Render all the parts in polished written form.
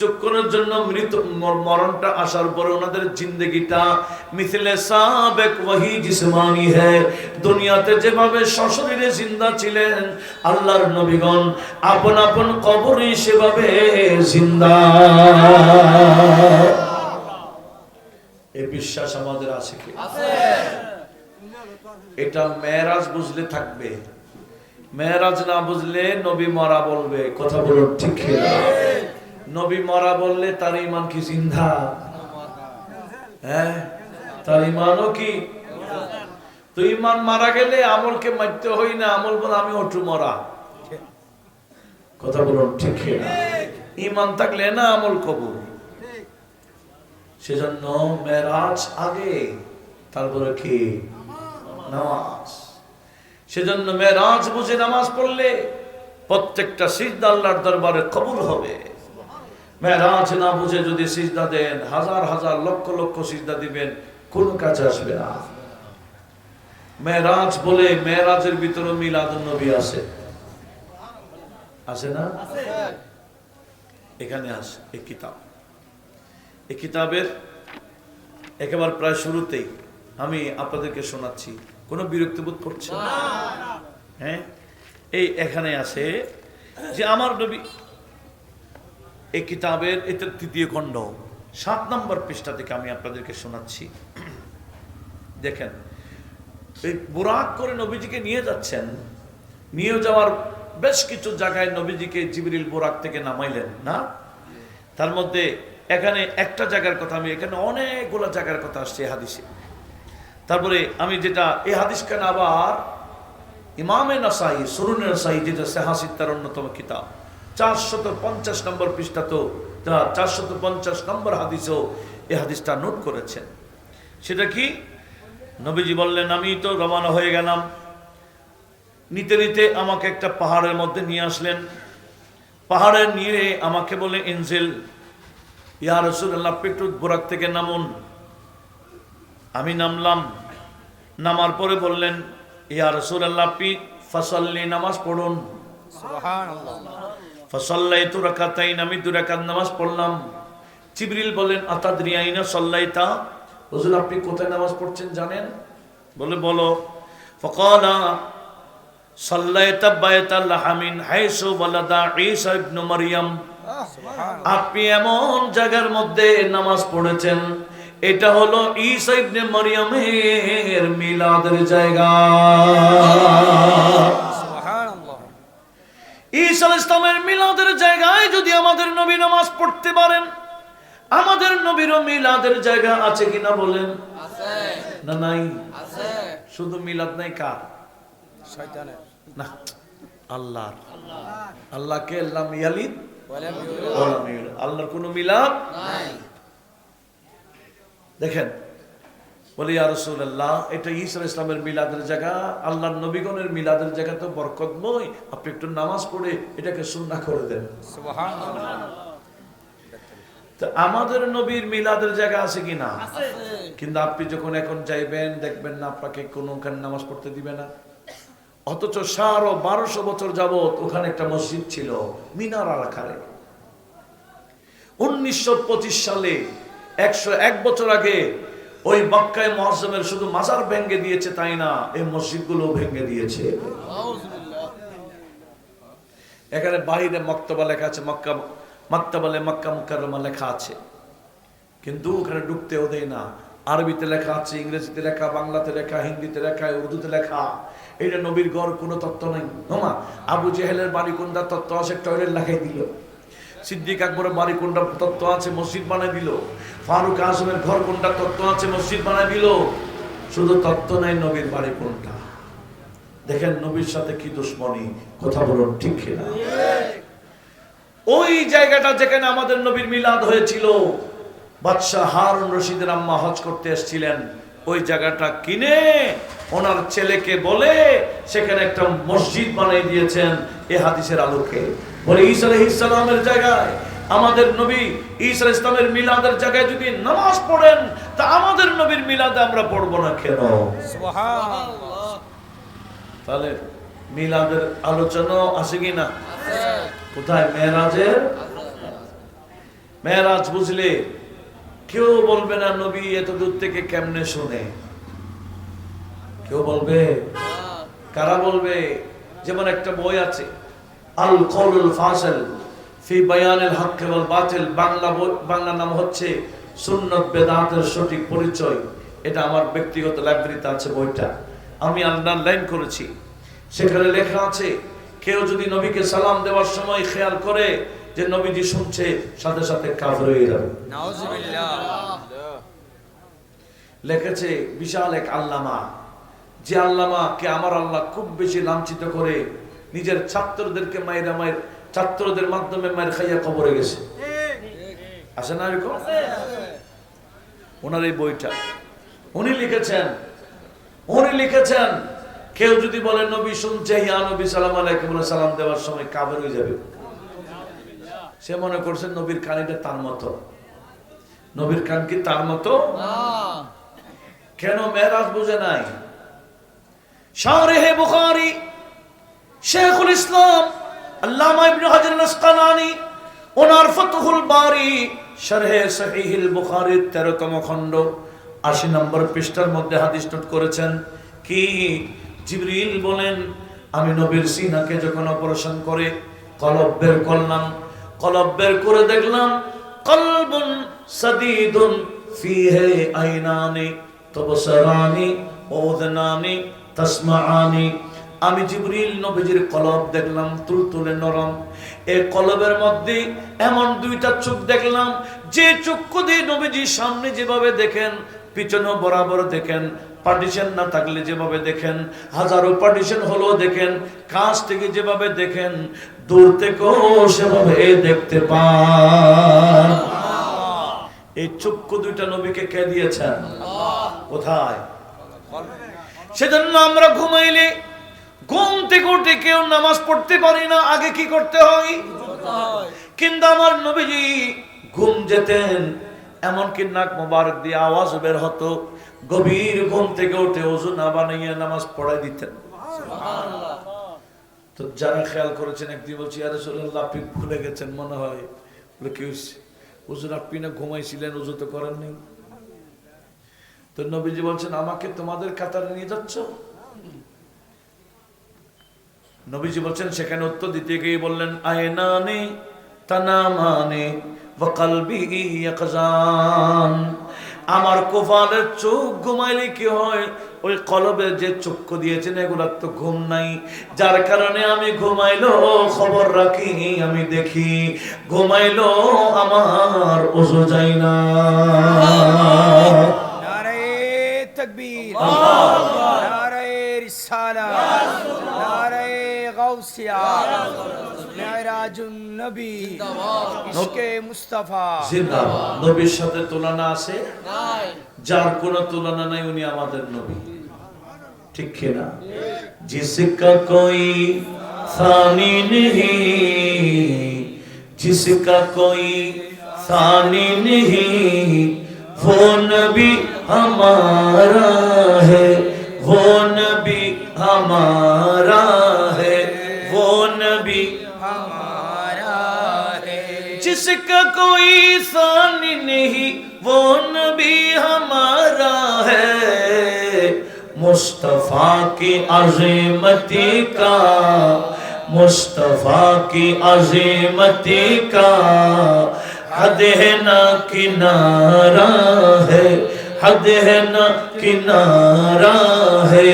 কিছুক্ষণের জন্য মরণটা আসার পরে ওনাদের জিন্দেগিটা মিথলে সাবেক ওয়াহি জিসমানি হ্যায়। দুনিয়াতে যেভাবে সশরীরে জিন্দা ছিলেন আল্লাহর নবীগণ আপন আপন কবরে সেভাবে জিন্দা। এই বিশ্বাস আমাদের আছে কি? এটা মেরাজ বুঝলে থাকবে, মেরাজ না বুঝলে নবী মরা বলবে। কথা বলুন ঠিক কিনা? নবী মরা বললে তার ঈমান কি জিন্দা? হ্যাঁ, তার ঈমানও কি? তো ঈমান মারা গেলে আমলকে মারতে হই না, আমল বলে আমি ওঠু মরা। কথা বলুন ঠিক কিনা? ঈমান থাকলে না আমল কবুল। সেজন্য মেরাজ আগে, তারপরে কি? নামাজ। সেজন্য মেরাজ বুঝে নামাজ পড়লে প্রত্যেকটা সিজদা আল্লাহর দরবারে কবুল হবে। মেরাজ না বুঝে যদি সিজদা দেন, হাজার হাজার লক্ষ লক্ষ সিজদা দিবেন, কোনো কাজে আসবে না। মেরাজ বলে মেরাজের ভিতরে মিলাদুন নবী আছে, আছে না? এখানে আছে এই কিতাব। এই কিতাবের একেবারে প্রায় শুরুতেই আমি আপনাদেরকে শোনাচ্ছি, কোনো বিরক্তিবোধ করছে না? হ্যাঁ, এই এখানে আছে যে আমার নবী, এই কিতাবের এটা তৃতীয় খণ্ড 7 নম্বর পৃষ্ঠা থেকে আমি আপনাদেরকে শোনাচ্ছি। দেখেন, এই বুরাক করে নবীজিকে নিয়ে যাচ্ছেন, নিয়ে যাওয়ার বেশ কিছু জায়গায় নবীজিকে জিবরিল বুরাক থেকে নামাইলেন না। তার মধ্যে এখানে একটা জায়গার কথা, আমি এখানে অনেকগুলো জায়গার কথা আসছে হাদিসে। তারপরে আমি যেটা এই হাদিসখানে আবার ইমামে নাসাই, সুনুনে নাসাই, যেটা সাহাসিত্তার অন্যতম কিতাব, 450 নম্বর পৃষ্ঠা, তো 450 নম্বর হাদিসও এই হাদিসটা নোট করেছেন। সেটা কি? নবীজি বললেন, আমি তো রওনা হয়ে গেলাম, নিতে নিতে আমাকে একটা পাহাড়ের মধ্যে নিয়ে আসলেন। পাহাড়ে নিয়ে আমাকে বলে, ইনজিল ইয়া রাসূলুল্লাহ, একটু বুরাক থেকে নামুন। আমি নামলাম। নামার পরে বললেন, ইয়া রাসূলুল্লাহ, আপনি ফাসাল্লি, নামাজ পড়ুন। সুবহানাল্লাহ। ফাসাল্লাইতু রাকাতাইন, আমি 2 রাকাত নামাজ পড়লাম। জিবরিল বলেন, আতাদরি আইনা সাল্লাইতা, হুজুর আপনি কোথায় নামাজ পড়ছেন জানেন? বলে বলো। ফাকালা সাল্লাইতা বাইতাল লাহামিন হাইসু ওয়ালাদা ঈসা ইবনে মারইয়াম, আপনি এমন জায়গার মধ্যে নামাজ পড়েছেন, এটা হলো ঈসা ইবনে মারইয়ামের মিলাদের জায়গা। ঈসা আলাইহিস সালামের মিলাদের জায়গায় যদি আমাদের নবী নামাজ পড়তে পারেন, আমাদের নবীরও মিলাদের জায়গা আছে কিনা বলেন? আছে না? নাই? আছে। শুধু মিলাদ নাই, কার? শয়তানের না, আল্লাহর। আল্লাহকে লাম ইয়ালিদ ওয়ালাম ইউলাদ, আল্লাহর কোনো মিলাদ নাই। দেখেন, বলে ইয়া রাসূলুল্লাহ, এটা ঈসা আলাইহিস সালামের মিলাদের জায়গা, আল্লাহর নবীগণের মিলাদের জায়গা তো বরকতময়, আপনি একটু নামাজ পড়ে এটাকে সুন্নাহ করে দেন। সুবহানাল্লাহ। তো আমাদের নবীর মিলাদের জায়গা আছে কিনা? আছে। কিন্তু আপনি যখন এখন যাইবেন, দেখবেন না আপনাকে কোনোখানে নামাজ পড়তে দিবে না। অথচ 1200 বছর যাবত ওখানে একটা মসজিদ ছিল মিনারার আকারে। 1925 সালে 101 বছর আগে ওই মক্কায় মুআজ্জমের শুধু মাজার ভেঙে দিয়েছে তাই না, এই মসজিদগুলো ভেঙে দিয়েছে। এখানে বাইরে মক্তবা লেখা আছে, মক্কা মাকতাবালে মক্কা মুকাররমা লেখা আছে, কিন্তু ওখানে ঢুকতেও দেয় না। আরবিতে লেখা আছে, ইংরেজিতে লেখা, বাংলাতে লেখা, হিন্দিতে লেখা, উর্দুতে লেখা। এটা নবীর ঘর, কোনো তত্ত্ব নাই। মামা আবু জেহেলের বাড়ি কোনটা তত্ত্ব আছে, টয়লেট লাগাই দিল। সিদ্দিক আকবরের বাড়ি কোনটা তত্ত্ব আছে, মসজিদ বানাই দিল। ফারুক আজমের ঘর কোনটা তত্ত্ব আছে, মসজিদ বানাই দিল। শুধু তত্ত্ব নাই নবীর বাড়ি কোনটা। দেখেন নবীর সাথে কি দুশ্মনী। কথা বলুন ঠিক কিনা? ওই জায়গাটা যেখানে আমাদের নবীর মিলাদ হয়েছিল, বাদশাহ হারুন রশিদের আম্মা হজ করতে এসেছিলেন, ওই জায়গাটা কিনে ওনার ছেলেকে বলে সেখানে একটা মসজিদ বানিয়ে দিয়েছেন এই হাদিসের আলোকে। বলে ঈসা আলাইহিস সালামের জায়গায় আমাদের নবী ঈসা আলাইহিস সালামের মিলাদের জায়গায় যদি নামাজ পড়েন, তা আমাদের নবীর মিলাদে আমরা পড়ব না কেন? সুবহানাল্লাহ। তাহলে মিলাদের আলোচনা আছে কিনা? আছে। কোথায়? মেরাজের মেরাজ বুঝলে কেউ বলবে না নবী এত দূর থেকে কেমনে শুনে, কেউ বলবে? কারা বলবে? যেমন একটা বই আছে আল কওলুল ফাসিল ফি বায়ানিল হক ওয়াল বাতিল, বাংলা নাম হচ্ছে সুন্নাত বেদাতের সঠিক পরিচয়। এটা আমার ব্যক্তিগত লাইব্রেরিতে আছে বইটা, আমি আন্ডারলাইন করেছি। সেখানে লেখা আছে কেউ যদি নবীকে সালাম দেওয়ার সময় খেয়াল করে যে নবীজি শুনছে, সাথে সাথে কাফের হয়ে যাবে। নাউজুবিল্লাহ। লিখেছে বিশাল এক আল্লামা, যে আল্লামাকে আমার আল্লাহ খুব বেশি লাঞ্ছিত করে নিজের ছাত্রদেরকে ছাত্রদের মাধ্যমে মায়ের খাইয়া কবরে গেছে। আসে না এরকম? ওনার এই বইটা উনি লিখেছেন কেউ যদি বলে নবী শুনছে ইয়া নবী সালাম আলাইকুম বলে সালাম দেওয়ার সময় কাফের হয়ে যাবে। সে মনে করছেন নবীর কান এটা তার মতো। নবীর কান কি তার মতো? কেন মেরাজ বুঝে নাই? শারহে বুখারী শেখুল ইসলাম আল্লামা ইবনে হাজার আল আসকালানী ওনার ফাতহুল বারী শারহে সহিহুল বুখারীর 13তম খণ্ড 80 নম্বর পৃষ্ঠার মধ্যে হাদিস নোট করেছেন কি জিবরিল বলেন আমি নবীর সিনাকে যখন অপারেশন করে কলব বের করলাম, কলব বের করে দেখলাম কলবুন সাদীদুন ফীহি আইনানি তুবসরানি ওযনানি তাসমাআনি। আমি জিবরিল নবীজির কলব দেখলাম তুলতুলে নরম। এই কলবের মধ্যে এমন দুইটা চোখ দেখলাম, যে চক্ষু দিয়ে নবীজি সামনে যেভাবে দেখেন, পিছনে বরাবর দেখেন, পার্টিশন না থাকলে যেভাবে দেখেন, হাজারো পার্টিশন হলেও দেখেন, কাছ থেকে যেভাবে দেখেন, দূর থেকেও সেভাবে দেখতে পান। এই চক্ষু দুইটা নবীকে কে দিয়েছেন? কোথায়? সেজন্য আমরা ঘুমাইলে ঘুম থেকে উঠে কেউ নামাজ পড়তে পারি না, আগে কি করতে হয়? কিন্তু আমার নবীজি ঘুম যেতেন, এমনকি নাক মোবারক দিয়ে আওয়াজ বের হতো, গভীর ঘুম থেকে উঠে ওযু না বানাইয়া নামাজ পড়াই দিতেন। তো যারা খেয়াল করেছেন একদিন বলছি ইয়া রাসূলুল্লাহ আপনি ভুলে গেছেন মনে হয়। বলে কি হয়েছে? হুজুর আপনি না ঘুমাইছিলেন, ওযু তো করেন নাই। তো নবীজি বলছেন আমাকে তোমাদের কাতারে নিয়ে যাচ্ছ? নবীজি বলছেন সেখানে উত্তর দিতে গিয়ে বললেন আয়নানি তানামানি ওয়া কলবি ইয়াকজান। আমার কপালের চোখ ঘুমাইলে কি হয়, ওই কলবের যে চক্ষু দিয়েছেন এগুলার তো ঘুম নাই, যার কারণে আমি ঘুমাইলো খবর রাখি, আমি দেখি, ঘুমাইলো আমার ওযু যায় না। নারে তাকবীর, নারে রিসালাত, নারে গাউসিয়া, মেরাজুন নবী, ইশকে মুস্তাফা জিন্দাবাদ। নবীর সাথে তুলনা আছে? নাই। যার কোনো তুলনা নাই উনি আমাদের নবী, ঠিক কি না? जिसका कोई सानी नहीं, जिसका कोई सानी नहीं, वो नबी हमारा है, वो नबी हमारा है, वो नबी हमारा है। जिसका कोई सानी नहीं वो नबी हमारा है, मुस्तफा की अज़ीमती का, मुस्तफा की अज़ीमती का हद है ना किनारा है, हद है ना किनारा है,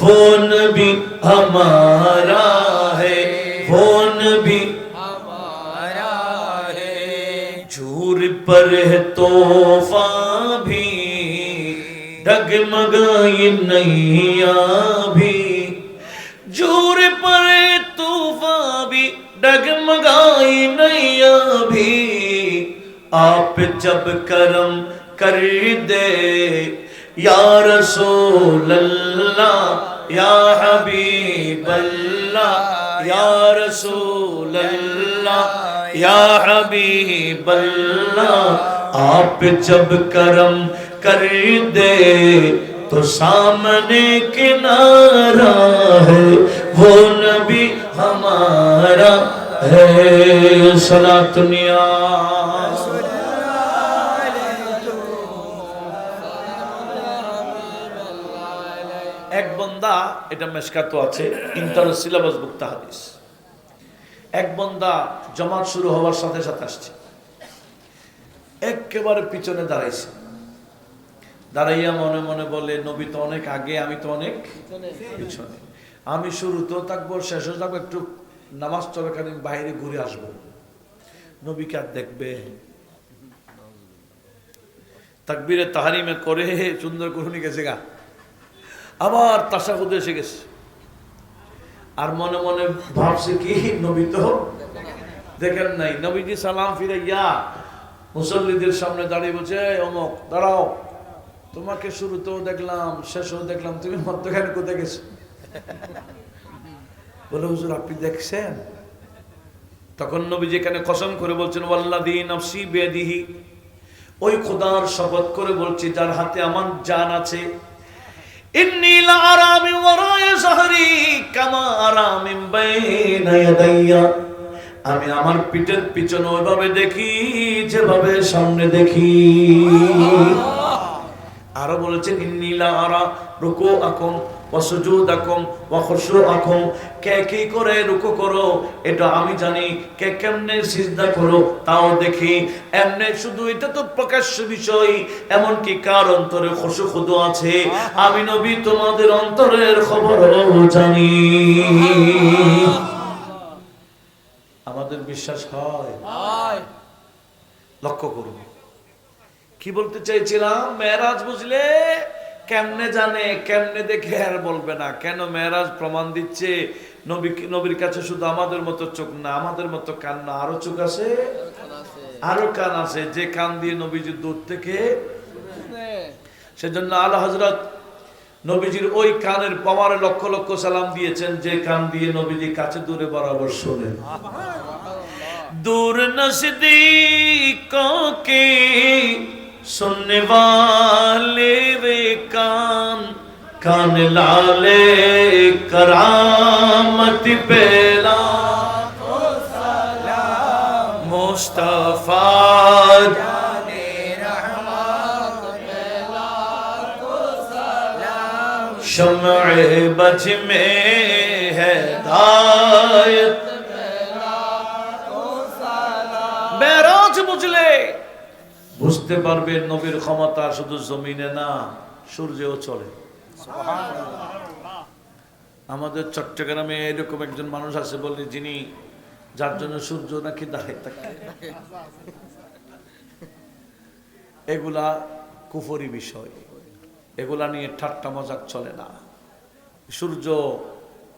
वो नबी हमारा है, वो नबी हमारा है। झूर पर है तोहफा भी, डगमगाई नैया भी, झूर पर है तोहफा भी, डगमगाई नैया भी, आप जब करम कर दे या रसूल अल्लाह या हबीब अल्लाह या रसूल अल्लाह या हबीब अल्लाह, आप जब करम कर दे तो सामने किनारा है, वो नबी हमारा है। सलातुनिया এটা মেশকাত আছে, ইন্টার সিলেবাস ভুক্ত হাদিস। এক বান্দা জামাত শুরু হওয়ার সাথে সাথে আসছে, একেবারে পিছনে দাঁড়াইছে, দাঁড়াইয়া মনে মনে বলে নবী তো অনেক আগে, আমি তো অনেক পিছনে, আমি শুরুতেও থাকবো শেষও থাকবো, একটু নামাজ চলাকালীন বাইরে ঘুরে আসবো, নবীকে আর দেখবে। তাকবীরে তাহরিমে করে সুন্দর করে গেছে গা, আবার তাশাহুদে এসে গেছে, আর মনে মনে ভাবছে কি নবী তো দেখেন নাই। নবীজি সালাম ফিরাইয়া মুসল্লিদের সামনে দাঁড়িয়ে বলছে, অমুক দাঁড়াও, তোমাকে শুরুতেও দেখলাম শেষও দেখলাম, তুমি মধ্যখানে কোথায় গেছো? বলে হুজুর আপনি দেখছেন? তখন নবীজি এখানে কসম করে বলছেন, ওয়াল্লাযী নাফসি বিয়াদিহি, ওই খোদার শপথ করে বলছি যার হাতে আমার জান আছে, ইন্নী লাআরা মিন ওয়ারা'i যাহরি কামা আরা মিন বাইনা ইয়াদাইয়া, আমি আমার পিঠের পিছনে ওইভাবে দেখি যেভাবে সামনে দেখি। আরো বলেছেন ইন্নী লাআরা রুকুআকুম ওয়া সুজুদাকুম ওয়া খুশুআকুম, কে কি করে রুকু করো এটা আমি জানি, কে কেমনে সিজদা করো তাও দেখি। এমনি শুধু এটা তো প্রকাশ্য বিষয়, এমন কি কার অন্তরে খুশু খুদু আছে, আমি নবী তোমাদের অন্তরের খবরও জানি। আমাদের বিশ্বাস হয়? লক্ষ্য করুন কি বলতে চাইছিলাম, মেরাজ বুঝলে কেমনে জানে, কেমনে দেখে আর বলবে না কেন? মেরাজ প্রমাণ দিচ্ছে নবীর কাছে শুধু আমাদের মতো চোখ না, আমাদের মতো কান না, আরো চোখ আছে, আরো কান আছে, যে কান দিয়ে নবীজি দূর থেকে, সেজন্য আলা হযরত নবীজির ওই কানের পাওয়ারে লক্ষ লক্ষ সালাম দিয়েছেন, যে কান দিয়ে নবীজি কাছে দূরে বরাবর শোনেন। दूर नज़दीकों के सुनने वाले वे कान, कान लाले करामत पे लाखों सलाम, मुस्तफा जाने रहमत पे लाखों सलाम, शम्अ बज में है हिदायत। মেরাজ বুঝলে বুঝতে পারবে নবীর ক্ষমতা শুধু জমিনে না, সূর্যেও চলে। আমাদের চট্টগ্রামে এরকম একজন মানুষ আছে বলে, যিনি যার জন্য সূর্য নাকি দাঁড়িয়ে থাকে। এগুলা কুফরি বিষয়, এগুলা নিয়ে ঠাট্টা মজাক চলে না। সূর্য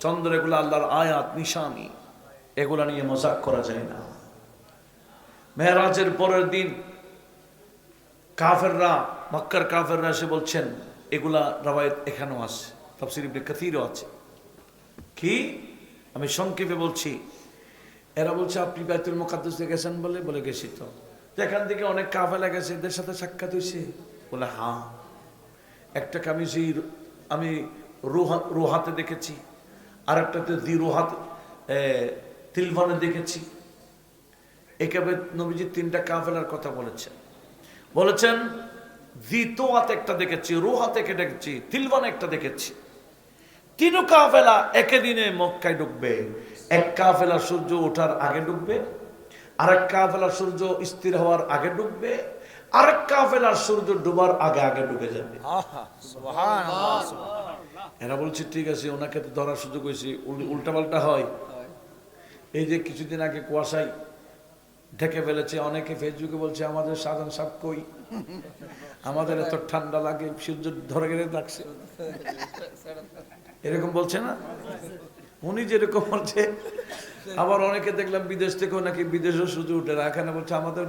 চন্দ্র এগুলা আল্লাহর আয়াত নিশানি, এগুলা নিয়ে মজাক করা যায় না। মেরাজের পরের দিন কাফেররা, মক্কার কাফেররা এসে বলছেন, এগুলা রাওয়ায়াত এখানেও আছে, তাফসীর ইবনে কাসীরও আছে। কি আমি সংক্ষেপে বলছি, এরা বলছে আপনি বাইতুল মুকাদ্দাসে গেছেন বলে গেছি তো, এখান থেকে অনেক কাফেলা গেছে, এদের সাথে সাক্ষাৎ হয়েছে বলে হ্যাঁ, একটা কামিজি আমি রোহাতে দেখেছি, আর একটাতে রোহাত তিলভানে দেখেছি। একেবারে নবীজি তিনটা কাফেলার কথা বলেছেন জিতোয়াতে একটা দেখেছি, রোহাতে একটা দেখেছি, তিলভানে একটা দেখেছি। তিনও কাফেলা একই দিনে মক্কায় ঢুকবে। এক কাফেলা সূর্য ওঠার আগে ঢুকবে, আরেক কাফেলা সূর্য স্থির হওয়ার আগে ঢুকবে, আরেক কাফেলা সূর্য ডুবার আগে আগে ঢুকে যাবে। এরা বলছে ঠিক আছে, ওনাকে তো ধরার সুযোগ হয়েছে, উল্টাপাল্টা হয়। এই যে কিছুদিন আগে কুয়াশায় ঢেকে ফেলেছে, অনেকে ফেসবুকে বলছে আমাদের সাধারণ সাপ কই, আমাদের এত ঠান্ডা লাগে, সূর্য ধরে গেলে লাগছে, এরকম বলছে না? উনি যেরকম বলছে, আবার অনেকে দেখলাম বিদেশ থেকেও নাকি বিদেশেও সূর্য উঠে না, এখানে বলছে আমাদের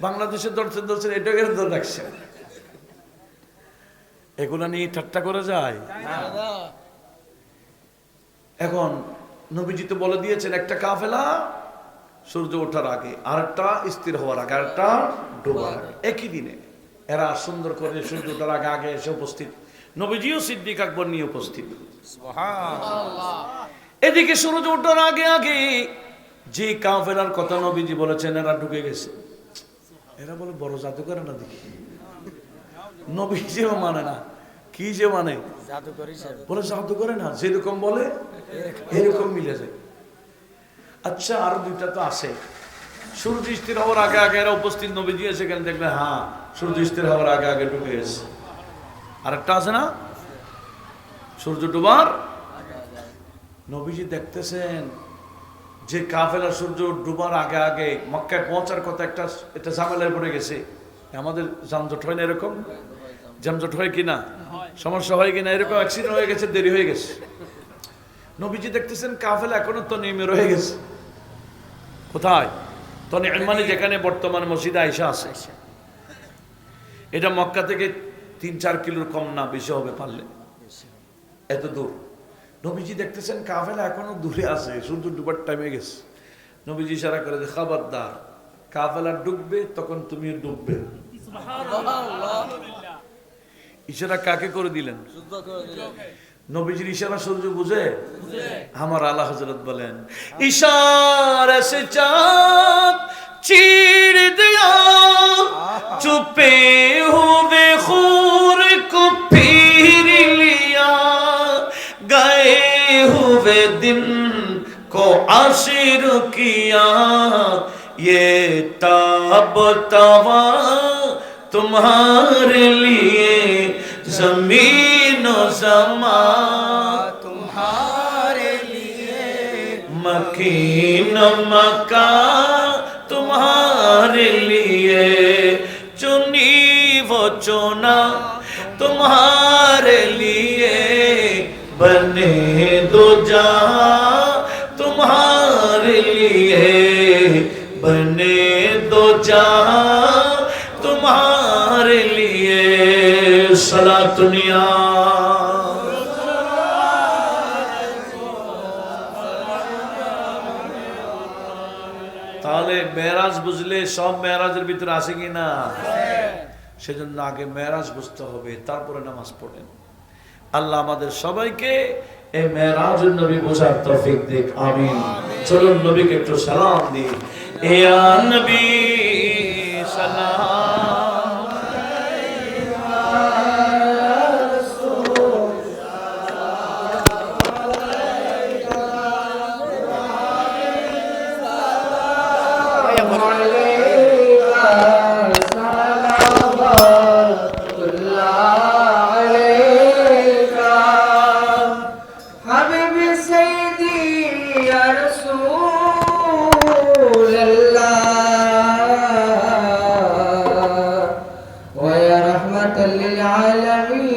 বাংলাদেশের ধরছেন এটা ধরে রাখছে। এগুলা নিয়ে ঠাট্টা করে যায়। এখন নবীজি তো বলে দিয়েছেন, একটা কাফেলা সূর্য ওঠার আগে, আরেকটা স্থির হওয়ার আগে, আরেকটা ডোবার আগে, একই দিনে। এরা সুন্দর করে সূর্য ওঠার আগে আগে এসে উপস্থিত, নবীজিও সিদ্দিক আকবর নিয়ে উপস্থিত। এদিকে সূর্য ওঠার আগে আগে যে কাফেলার কথা নবীজি বলেছেন, এরা ঢুকে গেছে। এরা বলে বড় জাদুকর না দেখি, নবীজিও মানে না, কি যে মানে জাদুকর হিসেবে বলে জাদু করে না, যেরকম বলে এরকম মিলে যায়। আচ্ছা আরো দুইটা তো আছে, সূর্য স্থির হওয়ার আগে আগে এরা উপস্থিত, নবীজি এসে কেন দেখবে হ্যাঁ সূর্য স্থির হওয়ার আগে আগে ঢুকে গেছে। আরেকটা আছে না, সূর্য ডুবার নবীজি দেখতেছেন যে কাফেলা সূর্য ডুবার আগে আগে মক্কায় পৌঁছার কথা, একটা ঝামেলায় পড়ে গেছে। আমাদের যানজট হয় না এরকম, যানজট হয় কিনা, সমস্যা হয় কিনা, এরকম অ্যাক্সিডেন্ট হয়ে গেছে, দেরি হয়ে গেছে। নবীজি দেখতেছেন কাফেলা এখনো তো নেমে রয়ে গেছে। কোথায়? তনি মানে যেখানে বর্তমানে মসজিদে আয়েশা আছে, এটা মক্কা থেকে 3-4 কিলোর কম না, বেশি হবে পারলে, এত দূর। নবীজি দেখতেছেন কাফেলা এখনো দূরে আছে, সূর্য ডুবার টাইমে গেছে। নবীজি ইশারা করে যে খবরদার, কাফেলা ডুববে তখন তুমি ডুববে। ইশারা কাকে করে দিলেন? নবীজির ইশারা সূর্য বুঝে? আমার আলা হযরত বলেন, ইশারা সে চাঁদ चीर दिया, चुपे हुए खूर को पीर लिया, गए हुए दिन को आशिर किया, ये ताब तवा तुम्हारे लिए, जमीन और समा तुम्हारे लिए, मकीन मका तुम्हारे लिए, चुनी वो चुना तुम्हारे लिए, बने दो जहां तुम्हारे लिए, बने दो जहां तुम्हारे लिए। सलातुनिया তাহলে মেরাজ বুঝলে সব মেরাজের ভিতরে আসে কিনা? সেজন্য আগে মেরাজ বুঝতে হবে, তারপরে নামাজ পড়েন। আল্লাহ আমাদের সবাইকে এই মেরাজের নবী বোঝার তৌফিক দিক, আমিন। চলুন নবীকে একটু সালাম দিই। ইয়া নবী সালাম للعالمين